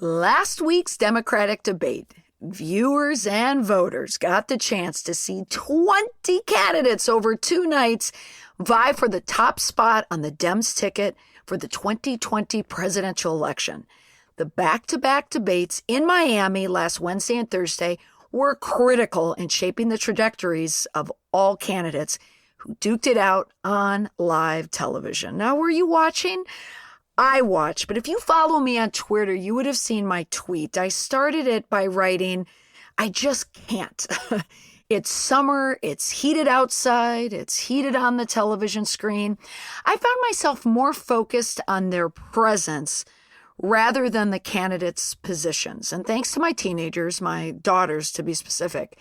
Last week's Democratic debate, viewers and voters got the chance to see 20 candidates over 2 nights vie for the top spot on the Dems ticket for the 2020 presidential election. The back-to-back debates in Miami last Wednesday and Thursday were critical in shaping the trajectories of all candidates who duked it out on live television. Now, were you watching? I watched, but if you follow me on Twitter, you would have seen my tweet. I started it by writing, I just can't. It's summer, it's heated outside, it's heated on the television screen. I found myself more focused on their presence rather than the candidates' positions. And thanks to my teenagers, my daughters to be specific,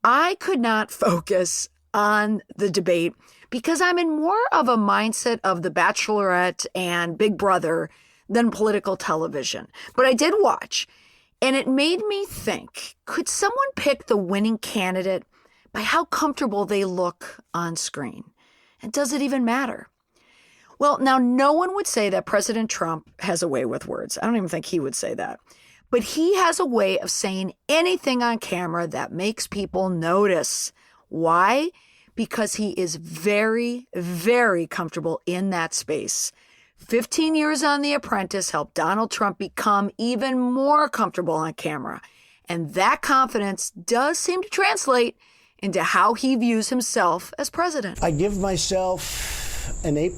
I could not focus on the debate because I'm in more of a mindset of The Bachelorette and Big Brother than political television. But I did watch, and it made me think, could someone pick the winning candidate by how comfortable they look on screen? And does it even matter? Well, now, no one would say that President Trump has a way with words. I don't even think he would say that. But he has a way of saying anything on camera that makes people notice. Why? Because he is very, very comfortable in that space. 15 years on The Apprentice helped Donald Trump become even more comfortable on camera. And that confidence does seem to translate into how he views himself as president. I give myself an A+.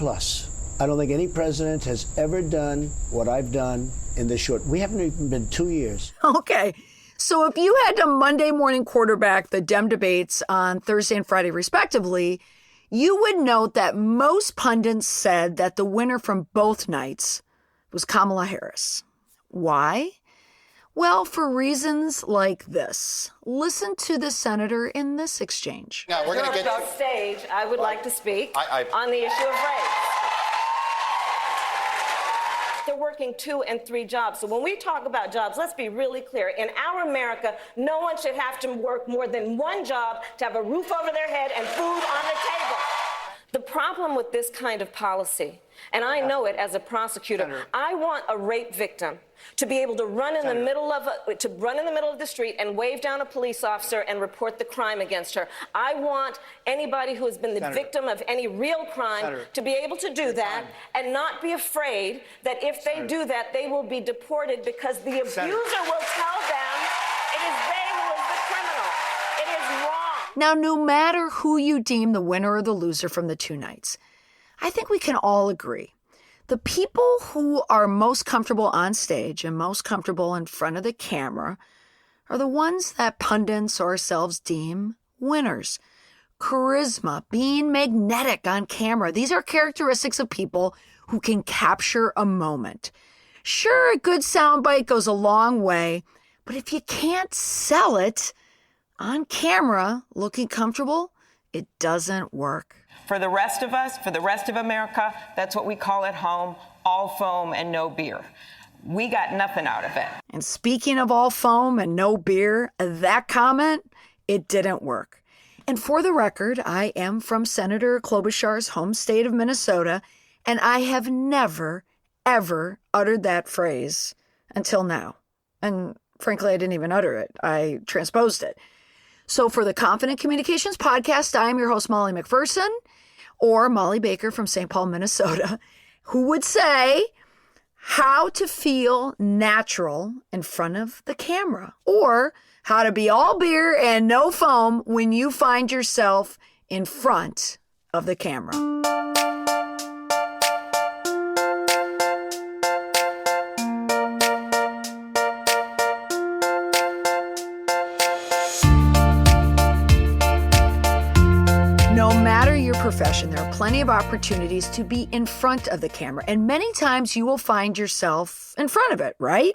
I don't think any president has ever done what I've done in this short. We haven't even been 2 years. Okay. So if you had to Monday morning quarterback the Dem debates on Thursday and Friday respectively, you would note that most pundits said that the winner from both nights was Kamala Harris. Why? Well, for reasons like this. Listen to the senator in this exchange. Now, we're going to get stage. I would like to speak on the issue of race. They're working 2 and 3 jobs. So when we talk about jobs, let's be really clear. In our America, no one should have to work more than 1 job to have a roof over their head and food on the table. The problem with this kind of policy, and I know it as a prosecutor, Senator, I want a rape victim to be able to run in the middle of the street and wave down a police officer and report the crime against her. I want anybody who has been the victim of any real crime to be able to do that and not be afraid that if they do that, they will be deported because the abuser will tell them it is they who is the criminal. It is wrong. Now, no matter who you deem the winner or the loser from the 2 nights, I think we can all agree. The people who are most comfortable on stage and most comfortable in front of the camera are the ones that pundits or ourselves deem winners. Charisma, being magnetic on camera. These are characteristics of people who can capture a moment. Sure, a good soundbite goes a long way, but if you can't sell it on camera looking comfortable, it doesn't work. For the rest of us, for the rest of America, that's what we call at home, all foam and no beer. We got nothing out of it. And speaking of all foam and no beer, that comment, it didn't work. And for the record, I am from Senator Klobuchar's home state of Minnesota, and I have never, ever uttered that phrase until now. And frankly, I didn't even utter it. I transposed it. So for the Confident Communications Podcast, I am your host, Molly McPherson, or Molly Baker from St. Paul, Minnesota, who would say how to feel natural in front of the camera, or how to be all beer and no foam when you find yourself in front of the camera. No matter your profession, there are plenty of opportunities to be in front of the camera, and many times you will find yourself in front of it, right?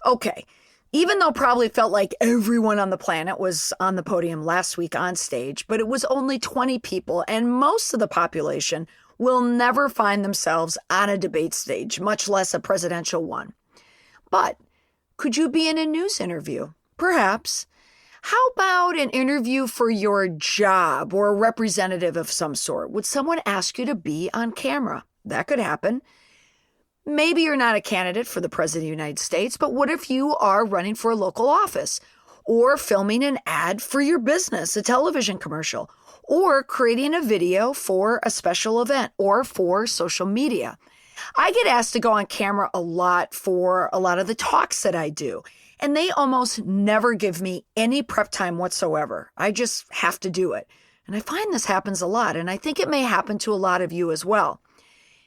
Okay, even though probably felt like everyone on the planet was on the podium last week on stage, but it was only 20 people, and most of the population will never find themselves on a debate stage, much less a presidential one. But could you be in a news interview? Perhaps. How about an interview for your job or a representative of some sort? Would someone ask you to be on camera? That could happen. Maybe you're not a candidate for the President of the United States, but what if you are running for a local office or filming an ad for your business, a television commercial, or creating a video for a special event or for social media? I get asked to go on camera a lot for a lot of the talks that I do, and they almost never give me any prep time whatsoever. I just have to do it. And I find this happens a lot, and I think it may happen to a lot of you as well.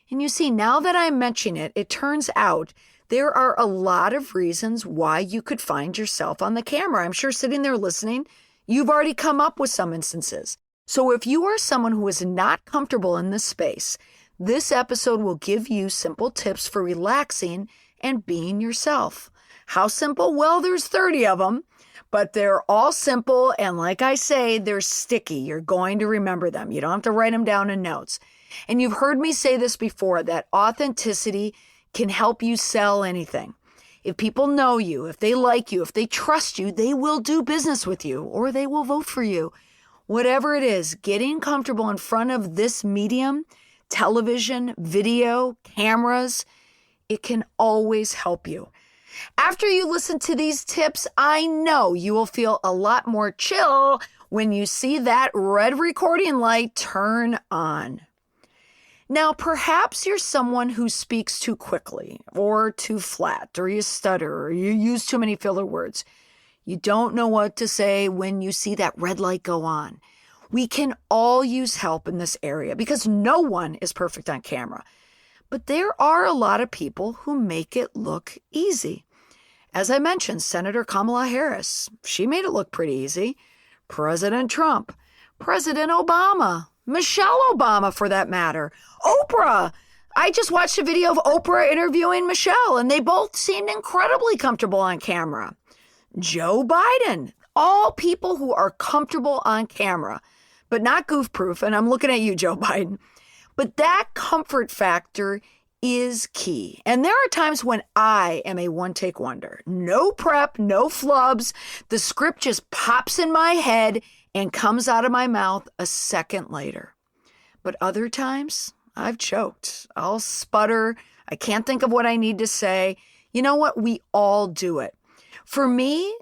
And you see, now that I mention it, it turns out there are a lot of reasons why you could find yourself on the camera. I'm sure sitting there listening, you've already come up with some instances. So if you are someone who is not comfortable in this space, this episode will give you simple tips for relaxing and being yourself. How simple? Well, there's 30 of them, but they're all simple. And like I say, they're sticky. You're going to remember them. You don't have to write them down in notes. And you've heard me say this before, that authenticity can help you sell anything. If people know you, if they like you, if they trust you, they will do business with you or they will vote for you. Whatever it is, getting comfortable in front of this medium, television, video, cameras, it can always help you. After you listen to these tips, I know you will feel a lot more chill when you see that red recording light turn on. Now, perhaps you're someone who speaks too quickly or too flat, or you stutter, or you use too many filler words. You don't know what to say when you see that red light go on. We can all use help in this area because no one is perfect on camera. But there are a lot of people who make it look easy. As I mentioned, Senator Kamala Harris, she made it look pretty easy. President Trump, President Obama, Michelle Obama for that matter, Oprah. I just watched a video of Oprah interviewing Michelle, and they both seemed incredibly comfortable on camera. Joe Biden, all people who are comfortable on camera, but not goof-proof, and I'm looking at you, Joe Biden. But that comfort factor is key. And there are times when I am a one-take wonder. No prep, no flubs. The script just pops in my head and comes out of my mouth a second later. But other times, I've choked. I'll sputter. I can't think of what I need to say. You know what? We all do it. For me,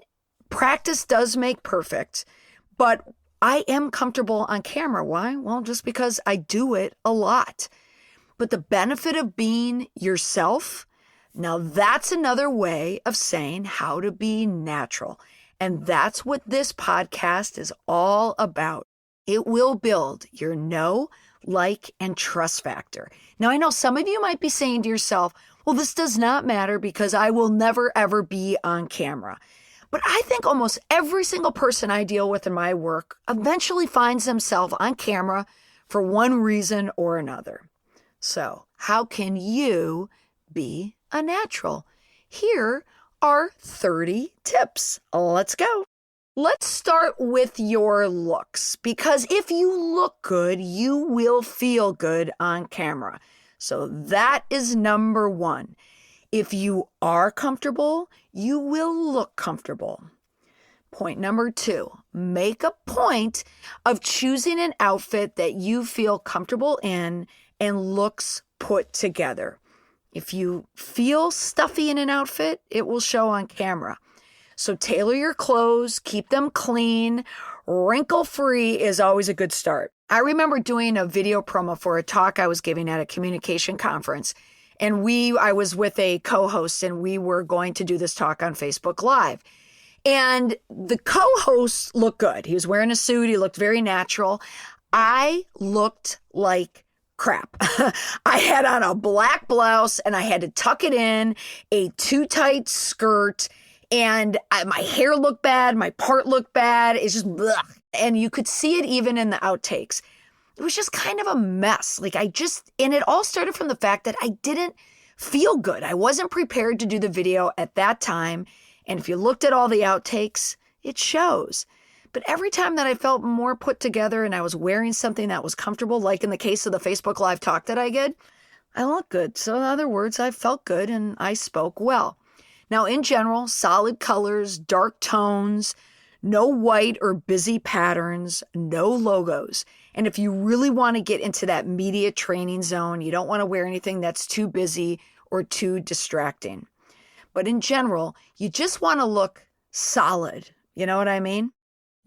practice does make perfect, but I am comfortable on camera. Why? Well, just because I do it a lot. But the benefit of being yourself, now that's another way of saying how to be natural. And that's what this podcast is all about. It will build your know, like, and trust factor. Now, I know some of you might be saying to yourself, well, this does not matter because I will never, ever be on camera. But I think almost every single person I deal with in my work eventually finds themselves on camera for one reason or another. So, how can you be a natural? Here are 30 tips. Let's go. Let's start with your looks, because if you look good, you will feel good on camera. So that is number one. If you are comfortable, you will look comfortable. Point number two, make a point of choosing an outfit that you feel comfortable in and looks put together. If you feel stuffy in an outfit, it will show on camera. So tailor your clothes, keep them clean. Wrinkle-free is always a good start. I remember doing a video promo for a talk I was giving at a communication conference. And I was with a co-host, and we were going to do this talk on Facebook Live. And the co-host looked good. He was wearing a suit. He looked very natural. I looked like crap. I had on a black blouse, and I had to tuck it in, a too tight skirt, and my hair looked bad. My part looked bad. It's just blech. And you could see it even in the outtakes. It was just kind of a mess. And it all started from the fact that I didn't feel good. I wasn't prepared to do the video at that time. And if you looked at all the outtakes, it shows. But every time that I felt more put together and I was wearing something that was comfortable, like in the case of the Facebook Live talk that I did, I looked good. So in other words, I felt good and I spoke well. Now, in general, solid colors, dark tones, no white or busy patterns, no logos. And if you really want to get into that media training zone, you don't want to wear anything that's too busy or too distracting. But in general, you just want to look solid. You know what I mean?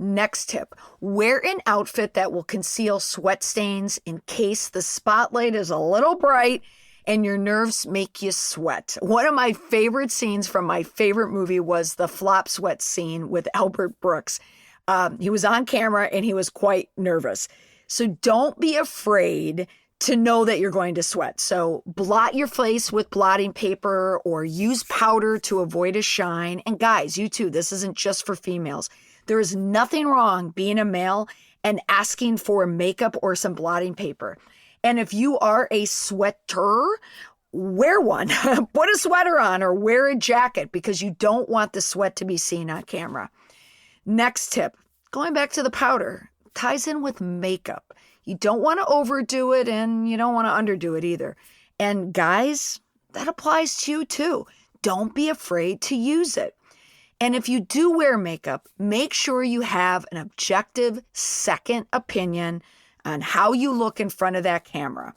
Next tip, wear an outfit that will conceal sweat stains in case the spotlight is a little bright and your nerves make you sweat. One of my favorite scenes from my favorite movie was the flop sweat scene with Albert Brooks. He was on camera and he was quite nervous. So don't be afraid to know that you're going to sweat. So blot your face with blotting paper or use powder to avoid a shine. And guys, you too, this isn't just for females. There is nothing wrong being a male and asking for makeup or some blotting paper. And if you are a sweater, wear one. Put a sweater on or wear a jacket because you don't want the sweat to be seen on camera. Next tip, going back to the powder, ties in with makeup. You don't want to overdo it and you don't want to underdo it either. And guys, that applies to you too. Don't be afraid to use it. And if you do wear makeup, make sure you have an objective second opinion on how you look in front of that camera.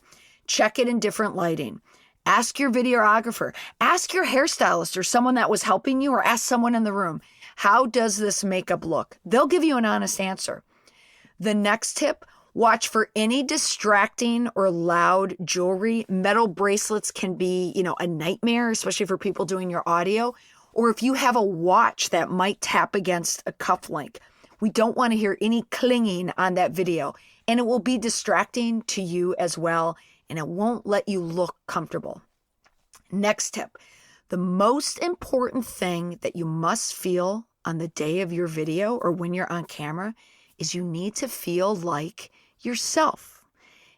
Check it in different lighting. Ask your videographer, ask your hairstylist or someone that was helping you, or ask someone in the room, how does this makeup look? They'll give you an honest answer. The next tip, watch for any distracting or loud jewelry. Metal bracelets can be, a nightmare, especially for people doing your audio. Or if you have a watch that might tap against a cufflink. We don't want to hear any clinging on that video. And it will be distracting to you as well. And it won't let you look comfortable. Next tip, the most important thing that you must feel on the day of your video or when you're on camera is you need to feel like yourself.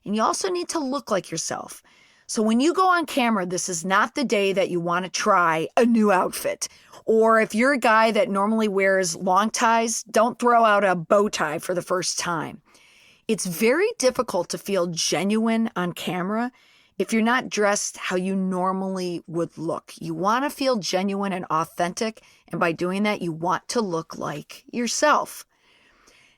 And you also need to look like yourself. So when you go on camera, this is not the day that you want to try a new outfit. Or if you're a guy that normally wears long ties, don't throw out a bow tie for the first time. It's very difficult to feel genuine on camera if you're not dressed how you normally would look. You want to feel genuine and authentic, and by doing that, you want to look like yourself.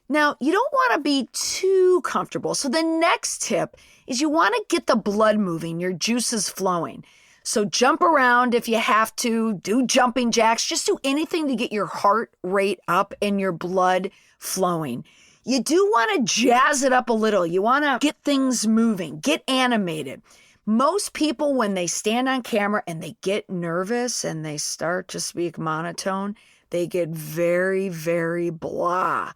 Now, you don't want to be too comfortable. So the next tip is you want to get the blood moving, your juices flowing. So jump around if you have to, do jumping jacks, just do anything to get your heart rate up and your blood flowing. You do want to jazz it up a little. You want to get things moving, get animated. Most people, when they stand on camera and they get nervous and they start to speak monotone, they get very, very blah.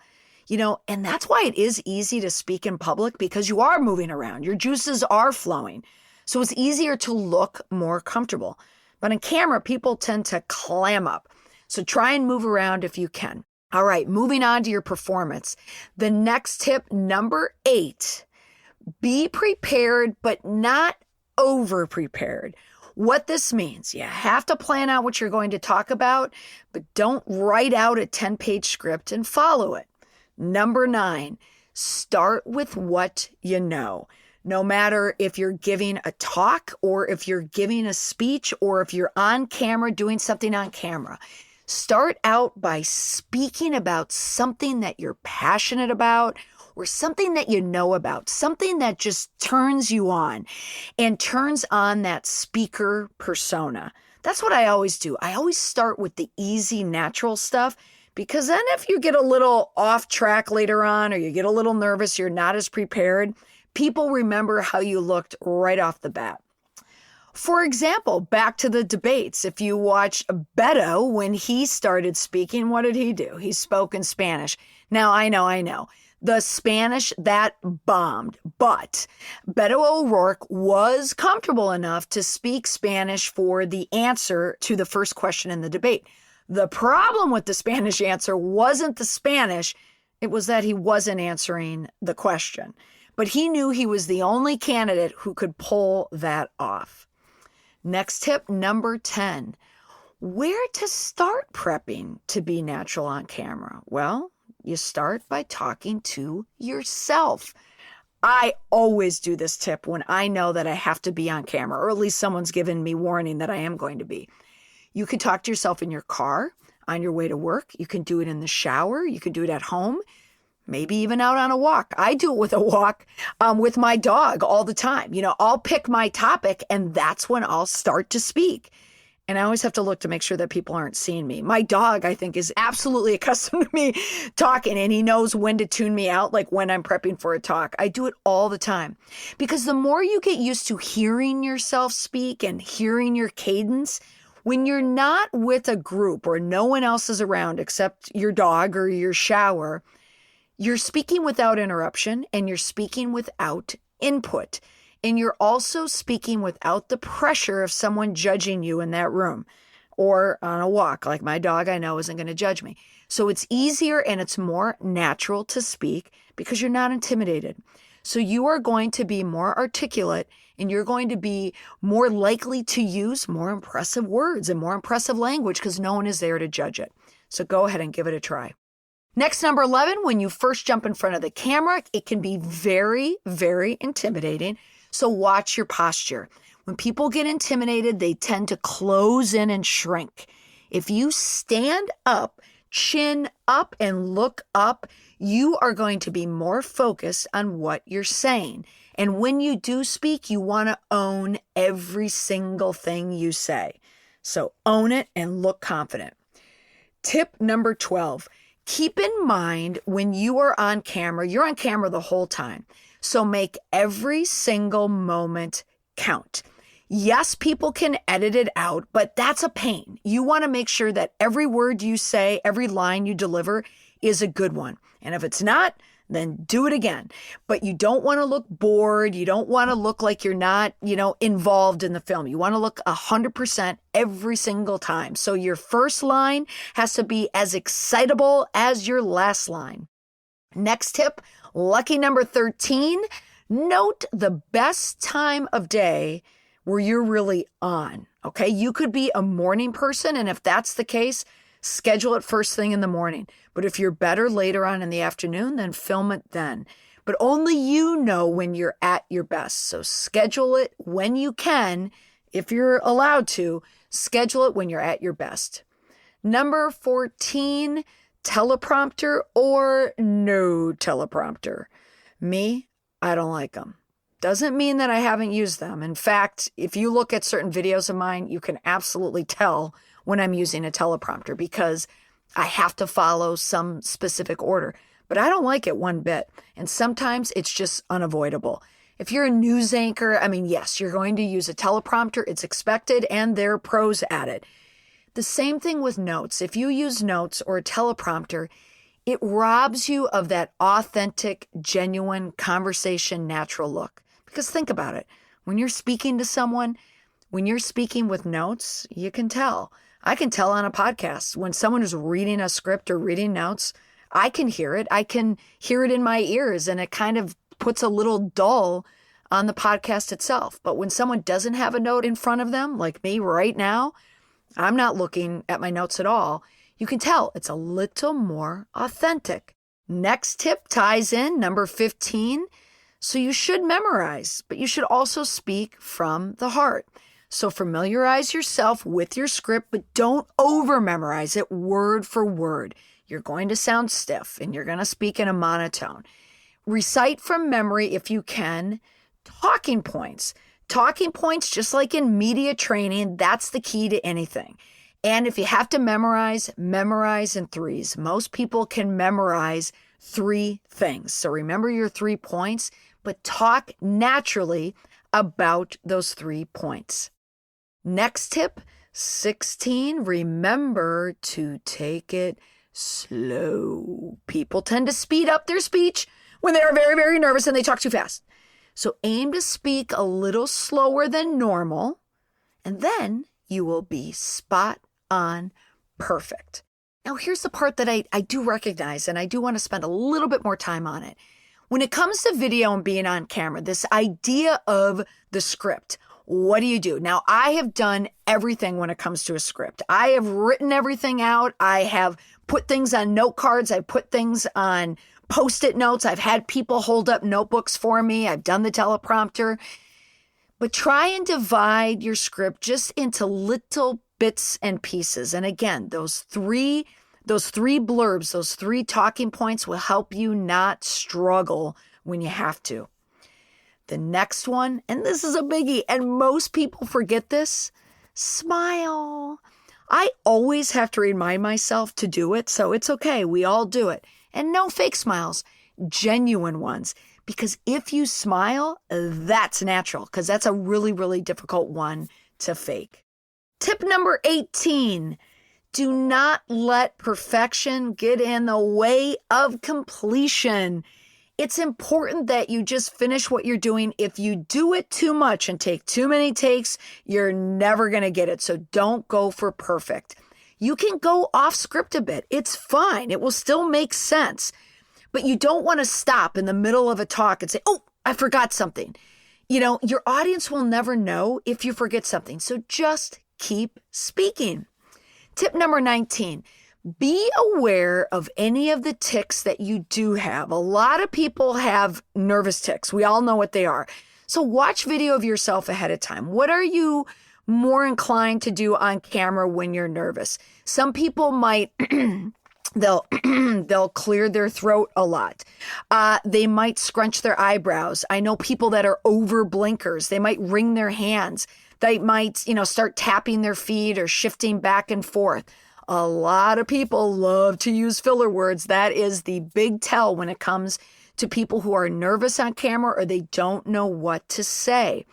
And that's why it is easy to speak in public because you are moving around. Your juices are flowing. So it's easier to look more comfortable. But on camera, people tend to clam up. So try and move around if you can. All right, moving on to your performance. The next tip, number 8, be prepared, but not over-prepared. What this means, you have to plan out what you're going to talk about, but don't write out a 10-page script and follow it. Number 9, start with what you know. No matter if you're giving a talk or if you're giving a speech or if you're on camera doing something on camera, start out by speaking about something that you're passionate about or something that you know about, something that just turns you on and turns on that speaker persona. That's what I always do. I always start with the easy, natural stuff. Because then if you get a little off track later on or you get a little nervous, you're not as prepared, people remember how you looked right off the bat. For example, back to the debates. If you watch Beto, when he started speaking, what did he do? He spoke in Spanish. Now, I know. The Spanish, that bombed. But Beto O'Rourke was comfortable enough to speak Spanish for the answer to the first question in the debate. The problem with the Spanish answer wasn't the Spanish. It was that he wasn't answering the question. But he knew he was the only candidate who could pull that off. Next tip, number 10. Where to start prepping to be natural on camera? Well, you start by talking to yourself. I always do this tip when I know that I have to be on camera, or at least someone's given me warning that I am going to be. You can talk to yourself in your car on your way to work. You can do it in the shower. You can do it at home. maybe even out on a walk. I do it with a walk with my dog all the time. I'll pick my topic and that's when I'll start to speak. And I always have to look to make sure that people aren't seeing me. My dog, I think, is absolutely accustomed to me talking, and he knows when to tune me out, like when I'm prepping for a talk. I do it all the time because the more you get used to hearing yourself speak and hearing your cadence, when you're not with a group or no one else is around except your dog or your shower, you're speaking without interruption and you're speaking without input. And you're also speaking without the pressure of someone judging you in that room or on a walk. Like my dog, I know isn't going to judge me. So it's easier and it's more natural to speak because you're not intimidated. So you are going to be more articulate and you're going to be more likely to use more impressive words and more impressive language because no one is there to judge it. So go ahead and give it a try. Next, number 11, when you first jump in front of the camera, it can be very, very intimidating. So watch your posture. When people get intimidated, they tend to close in and shrink. If you stand up, chin up, and look up, you are going to be more focused on what you're saying. And when you do speak, you want to own every single thing you say. So own it and look confident. Tip number 12, keep in mind when you are on camera, you're on camera the whole time. So make every single moment count. Yes, people can edit it out, but that's a pain. You want to make sure that every word you say, every line you deliver is a good one. And if it's not, then do it again. But you don't want to look bored. You don't want to look like you're not, involved in the film. You want to look 100% every single time. So your first line has to be as excitable as your last line. Next tip, lucky number 13, note the best time of day where you're really on, okay? You could be a morning person, and if that's the case, schedule it first thing in the morning. But if you're better later on in the afternoon, then film it then. But only you know when you're at your best. So schedule it when you can. If you're allowed to, schedule it when you're at your best. Number 14, teleprompter or no teleprompter. Me, I don't like them. Doesn't mean that I haven't used them. In fact, if you look at certain videos of mine, you can absolutely tell when I'm using a teleprompter because I have to follow some specific order. But I don't like it one bit. And sometimes it's just unavoidable. If you're a news anchor, yes, you're going to use a teleprompter. It's expected and there are pros at it. The same thing with notes. If you use notes or a teleprompter, it robs you of that authentic, genuine conversation, natural look. Because think about it. When you're speaking to someone, when you're speaking with notes, you can tell. I can tell on a podcast when someone is reading a script or reading notes, I can hear it. I can hear it in my ears and it kind of puts a little dull on the podcast itself. But when someone doesn't have a note in front of them, like me right now, I'm not looking at my notes at all. You can tell it's a little more authentic. Next tip ties in, number 15. So you should memorize, but you should also speak from the heart. So familiarize yourself with your script, but don't over-memorize it word for word. You're going to sound stiff and you're going to speak in a monotone. Recite from memory if you can. Talking points. Talking points, just like in media training, that's the key to anything. And if you have to memorize in threes. Most people can memorize 3 things. So remember your 3 points, but talk naturally about those 3 points. Next tip, 16, remember to take it slow. People tend to speed up their speech when they are very, very nervous and they talk too fast. So aim to speak a little slower than normal, and then you will be spot on perfect. Now, here's the part that I do recognize, and I do want to spend a little bit more time on it. When it comes to video and being on camera, this idea of the script, what do you do? Now, I have done everything when it comes to a script. I have written everything out. I have put things on note cards. I put things on Post-it notes. I've had people hold up notebooks for me. I've done the teleprompter. But try and divide your script just into little bits and pieces. And again, those 3 Those 3 blurbs, those 3 talking points will help you not struggle when you have to. The next one, and this is a biggie, and most people forget this, smile. I always have to remind myself to do it, so it's okay. We all do it. And no fake smiles, genuine ones. Because if you smile, that's natural, because that's a really, really difficult one to fake. Tip number 18, do not let perfection get in the way of completion. It's important that you just finish what you're doing. If you do it too much and take too many takes, you're never going to get it. So don't go for perfect. You can go off script a bit. It's fine. It will still make sense. But you don't want to stop in the middle of a talk and say, oh, I forgot something. Your audience will never know if you forget something. So just keep speaking. Tip number 19. Be aware of any of the tics that you do have. A lot of people have nervous tics. We all know what they are. So watch video of yourself ahead of time. What are you more inclined to do on camera when you're nervous? Some people might, they'll clear their throat a lot. They might scrunch their eyebrows. I know people that are over blinkers. They might wring their hands. They might, start tapping their feet or shifting back and forth. A lot of people love to use filler words. That is the big tell when it comes to people who are nervous on camera or they don't know what to say.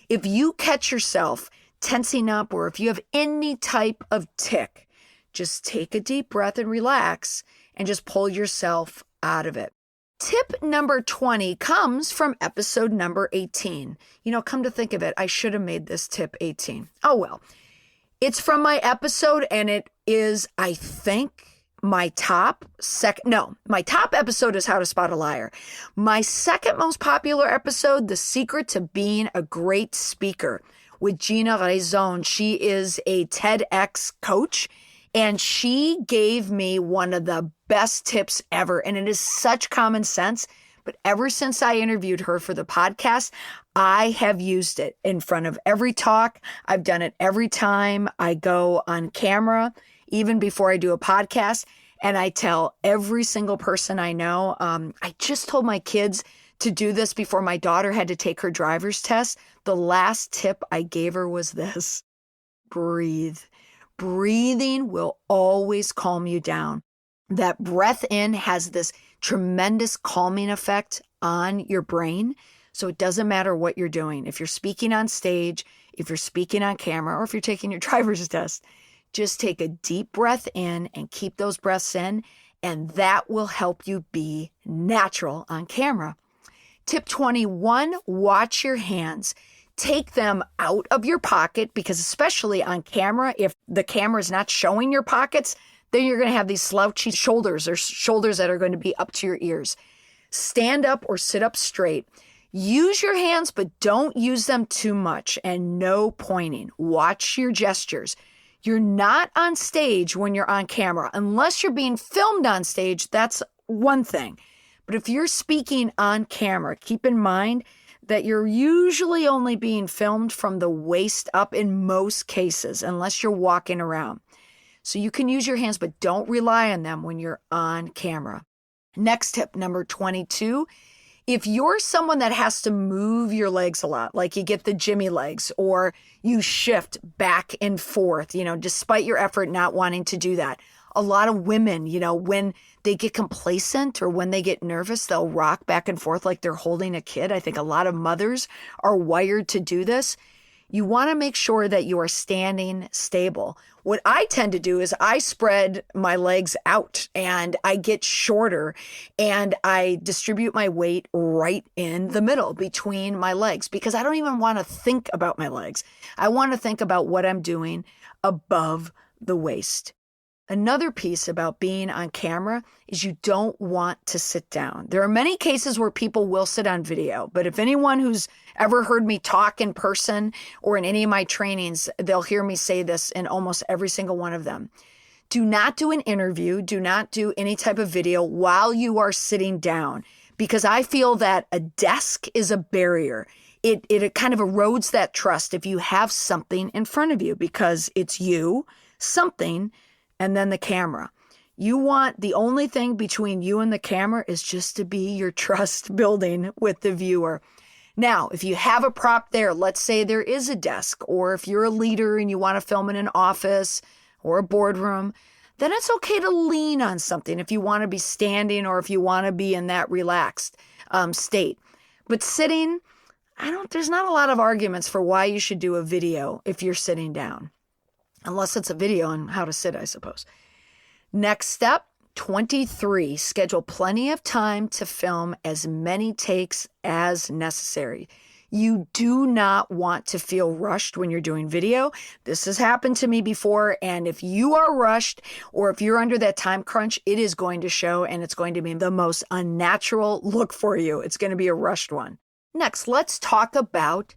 If you catch yourself tensing up or if you have any type of tic, just take a deep breath and relax and just pull yourself out of it. Tip number 20 comes from episode number 18. Come to think of it, I should have made this tip 18. Oh, well. It's from my episode, and it is, I think, my top episode is How to Spot a Liar. My second most popular episode, The Secret to Being a Great Speaker, with Gina Raison. She is a TEDx coach, and she gave me one of the best tips ever, and it is such common sense. But ever since I interviewed her for the podcast, I have used it in front of every talk. I've done it every time I go on camera, even before I do a podcast. And I tell every single person I know. I just told my kids to do this before my daughter had to take her driver's test. The last tip I gave her was this: breathe. Breathing will always calm you down. That breath in has this tremendous calming effect on your brain. So it doesn't matter what you're doing. If you're speaking on stage, if you're speaking on camera, or if you're taking your driver's test, just take a deep breath in and keep those breaths in, and that will help you be natural on camera. Tip 21, watch your hands. Take them out of your pocket, because especially on camera, if the camera is not showing your pockets, then you're going to have these slouchy shoulders or shoulders that are going to be up to your ears. Stand up or sit up straight. Use your hands, but don't use them too much, and no pointing. Watch your gestures. You're not on stage when you're on camera. Unless you're being filmed on stage, that's one thing. But if you're speaking on camera, keep in mind that you're usually only being filmed from the waist up in most cases, unless you're walking around. So you can use your hands, but don't rely on them when you're on camera. Next tip, number 22. If you're someone that has to move your legs a lot, like you get the Jimmy legs or you shift back and forth, despite your effort not wanting to do that. A lot of women, when they get complacent or when they get nervous, they'll rock back and forth like they're holding a kid. I think a lot of mothers are wired to do this. You want to make sure that you are standing stable. What I tend to do is I spread my legs out and I get shorter and I distribute my weight right in the middle between my legs, because I don't even want to think about my legs. I want to think about what I'm doing above the waist. Another piece about being on camera is you don't want to sit down. There are many cases where people will sit on video, but if anyone who's ever heard me talk in person or in any of my trainings, they'll hear me say this in almost every single one of them. Do not do an interview. Do not do any type of video while you are sitting down, because I feel that a desk is a barrier. It kind of erodes that trust if you have something in front of you, because it's you, something, and then the camera. You want the only thing between you and the camera is just to be your trust building with the viewer. Now, if you have a prop there, let's say there is a desk, or if you're a leader and you want to film in an office or a boardroom, then it's okay to lean on something if you want to be standing or if you want to be in that relaxed state. But sitting, there's not a lot of arguments for why you should do a video if you're sitting down, unless it's a video on how to sit, I suppose. Next step, 23, schedule plenty of time to film as many takes as necessary. You do not want to feel rushed when you're doing video. This has happened to me before, and if you are rushed or if you're under that time crunch, it is going to show, and it's going to be the most unnatural look for you. It's going to be a rushed one. Next, let's talk about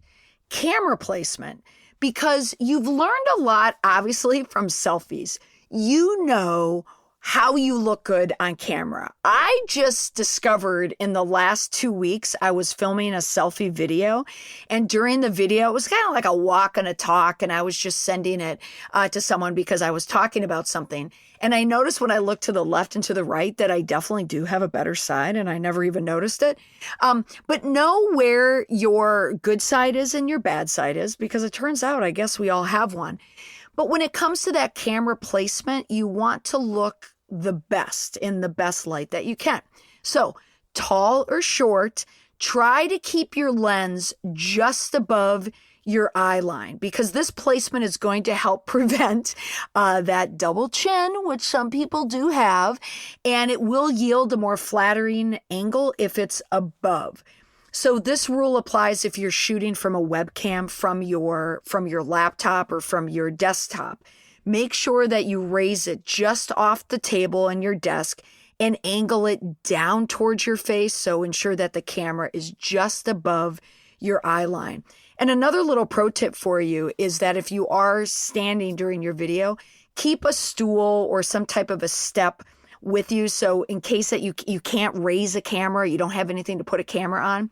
camera placement, because you've learned a lot, obviously, from selfies. You know how you look good on camera. I just discovered in the last 2 weeks, I was filming a selfie video, and during the video, it was kind of like a walk and a talk, and I was just sending it to someone because I was talking about something. And I noticed when I looked to the left and to the right that I definitely do have a better side, and I never even noticed it. But know where your good side is and your bad side is, because it turns out, I guess we all have one. But when it comes to that camera placement, you want to look the best in the best light that you can. So tall or short, try to keep your lens just above your eye line, because this placement is going to help prevent that double chin, which some people do have, and it will yield a more flattering angle if it's above. So this rule applies if you're shooting from a webcam from your laptop or from your desktop. Make sure that you raise it just off the table and your desk and angle it down towards your face. So ensure that the camera is just above your eye line. And another little pro tip for you is that if you are standing during your video, keep a stool or some type of a step with you. So in case that you can't raise a camera, you don't have anything to put a camera on,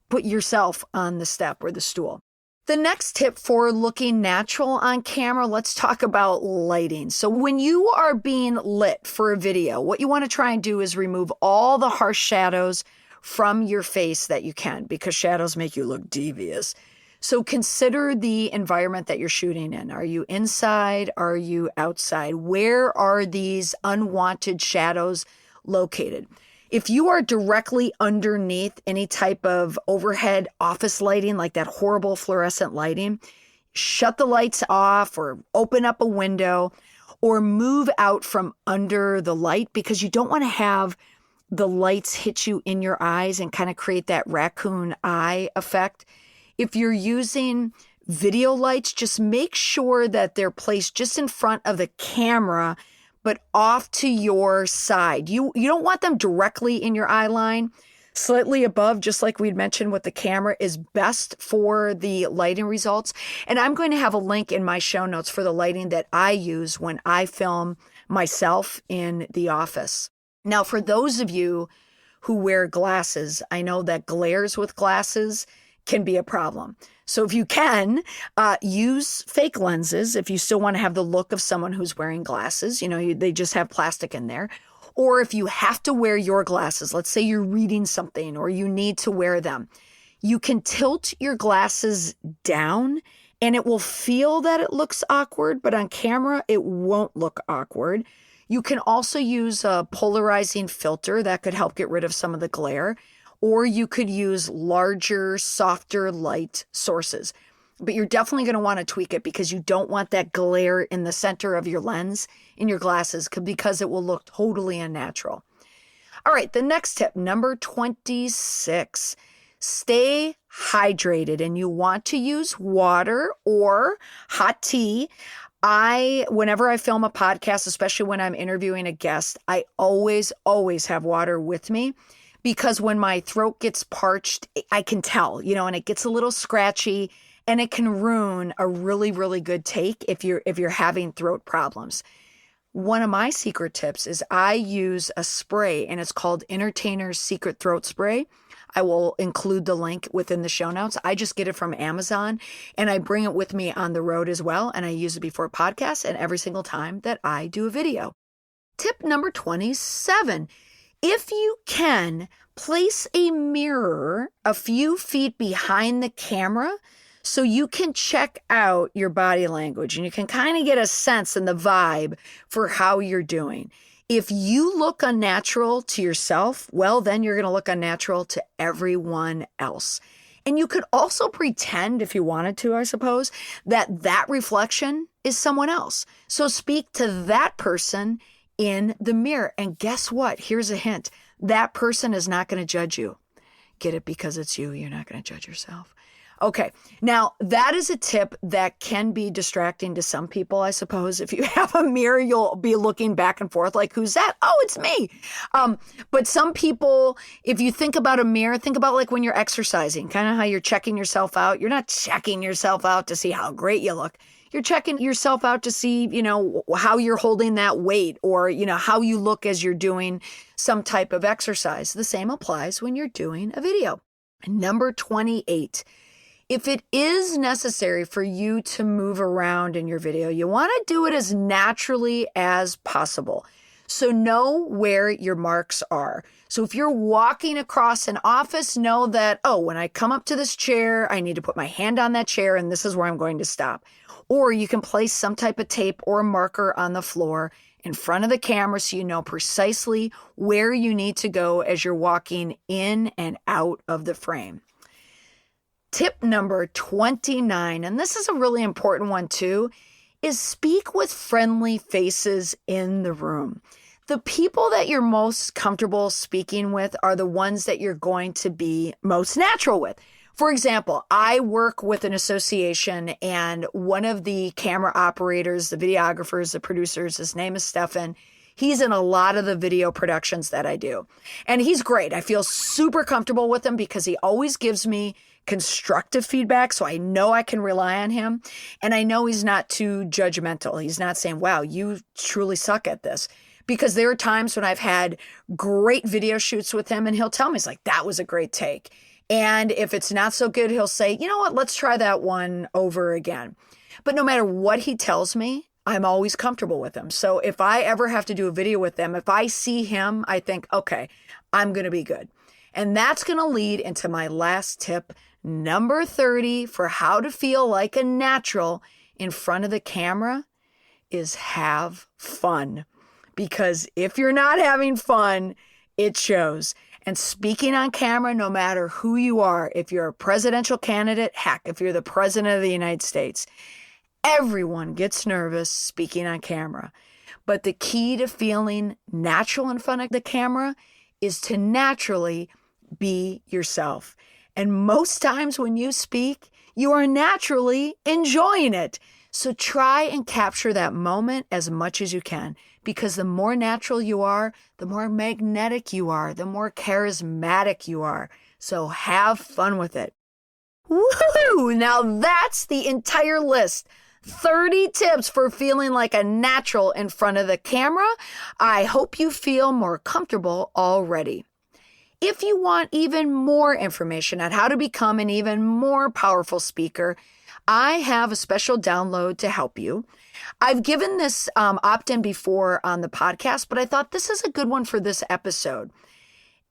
put yourself on the step or the stool. The next tip for looking natural on camera, let's talk about lighting. So when you are being lit for a video, what you want to try and do is remove all the harsh shadows from your face that you can, because shadows make you look devious. So consider the environment that you're shooting in. Are you inside? Are you outside? Where are these unwanted shadows located? If you are directly underneath any type of overhead office lighting, like that horrible fluorescent lighting, shut the lights off or open up a window or move out from under the light, because you don't want to have the lights hit you in your eyes and kind of create that raccoon eye effect. If you're using video lights, just make sure that they're placed just in front of the camera, but off to your side. You don't want them directly in your eye line. Slightly above, just like we'd mentioned with the camera, is best for the lighting results. And I'm going to have a link in my show notes for the lighting that I use when I film myself in the office. Now, for those of you who wear glasses, I know that glares with glasses can be a problem. So if you can, use fake lenses if you still want to have the look of someone who's wearing glasses. They just have plastic in there. Or if you have to wear your glasses, let's say you're reading something or you need to wear them, you can tilt your glasses down and it will feel that it looks awkward, but on camera, it won't look awkward. You can also use a polarizing filter that could help get rid of some of the glare. Or you could use larger, softer light sources. But you're definitely going to want to tweak it, because you don't want that glare in the center of your lens in your glasses, because it will look totally unnatural. All right, the next tip, number 26, stay hydrated, and you want to use water or hot tea. Whenever I film a podcast, especially when I'm interviewing a guest, I always have water with me. Because when my throat gets parched, I can tell, and it gets a little scratchy, and it can ruin a really, really good take if you're having throat problems. One of my secret tips is I use a spray, and it's called Entertainer's Secret Throat Spray. I will include the link within the show notes. I just get it from Amazon, and I bring it with me on the road as well, and I use it before podcasts and every single time that I do a video. Tip number 27. If you can, place a mirror a few feet behind the camera so you can check out your body language and you can kind of get a sense and the vibe for how you're doing. If you look unnatural to yourself, well, then you're going to look unnatural to everyone else. And you could also pretend, if you wanted to, I suppose, that reflection is someone else. So speak to that person in the mirror. And guess what? Here's a hint. That person is not going to judge you. Get it? Because it's you. You're not going to judge yourself. Okay. Now, that is a tip that can be distracting to some people, I suppose. If you have a mirror, you'll be looking back and forth like, who's that? Oh, it's me. But some people, if you think about a mirror, think about like when you're exercising, kind of how you're checking yourself out. You're not checking yourself out to see how great you look. You're checking yourself out to see, how you're holding that weight or, how you look as you're doing some type of exercise. The same applies when you're doing a video. Number 28. If it is necessary for you to move around in your video, you want to do it as naturally as possible. So know where your marks are. So if you're walking across an office, know that, when I come up to this chair, I need to put my hand on that chair and this is where I'm going to stop. Or you can place some type of tape or marker on the floor in front of the camera so you know precisely where you need to go as you're walking in and out of the frame. Tip number 29, and this is a really important one too, is speak with friendly faces in the room. The people that you're most comfortable speaking with are the ones that you're going to be most natural with. For example, I work with an association and one of the camera operators, the videographers, the producers, his name is Stefan. He's in a lot of the video productions that I do. And he's great. I feel super comfortable with him because he always gives me constructive feedback, so I know I can rely on him. And I know he's not too judgmental. He's not saying, wow, you truly suck at this. Because there are times when I've had great video shoots with him and he'll tell me, he's like, that was a great take. And if it's not so good, he'll say, you know what, let's try that one over again. But no matter what he tells me, I'm always comfortable with him. So if I ever have to do a video with them, if I see him, I think, okay, I'm going to be good. And that's going to lead into my last tip, number 30, for how to feel like a natural in front of the camera is have fun. Because if you're not having fun, it shows. And speaking on camera, no matter who you are, if you're a presidential candidate, heck, if you're the president of the United States, everyone gets nervous speaking on camera. But the key to feeling natural in front of the camera is to naturally be yourself. And most times when you speak, you are naturally enjoying it. So try and capture that moment as much as you can, because the more natural you are, the more magnetic you are, the more charismatic you are. So have fun with it. Woohoo! Now that's the entire list. 30 tips for feeling like a natural in front of the camera. I hope you feel more comfortable already. If you want even more information on how to become an even more powerful speaker, I have a special download to help you. I've given this opt-in before on the podcast, but I thought this is a good one for this episode.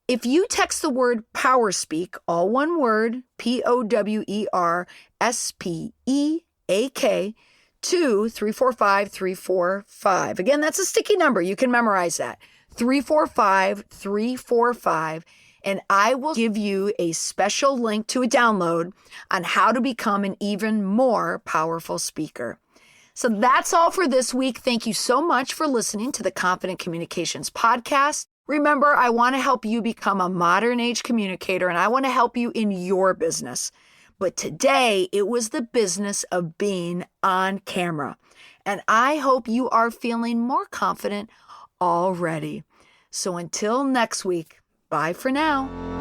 If you text the word PowerSpeak, all one word, POWERSPEAK, to 345-345. Again, that's a sticky number. You can memorize that. 345-345. And I will give you a special link to a download on how to become an even more powerful speaker. So that's all for this week. Thank you so much for listening to the Confident Communications Podcast. Remember, I want to help you become a modern age communicator, and I want to help you in your business. But today, it was the business of being on camera. And I hope you are feeling more confident already. So until next week, bye for now.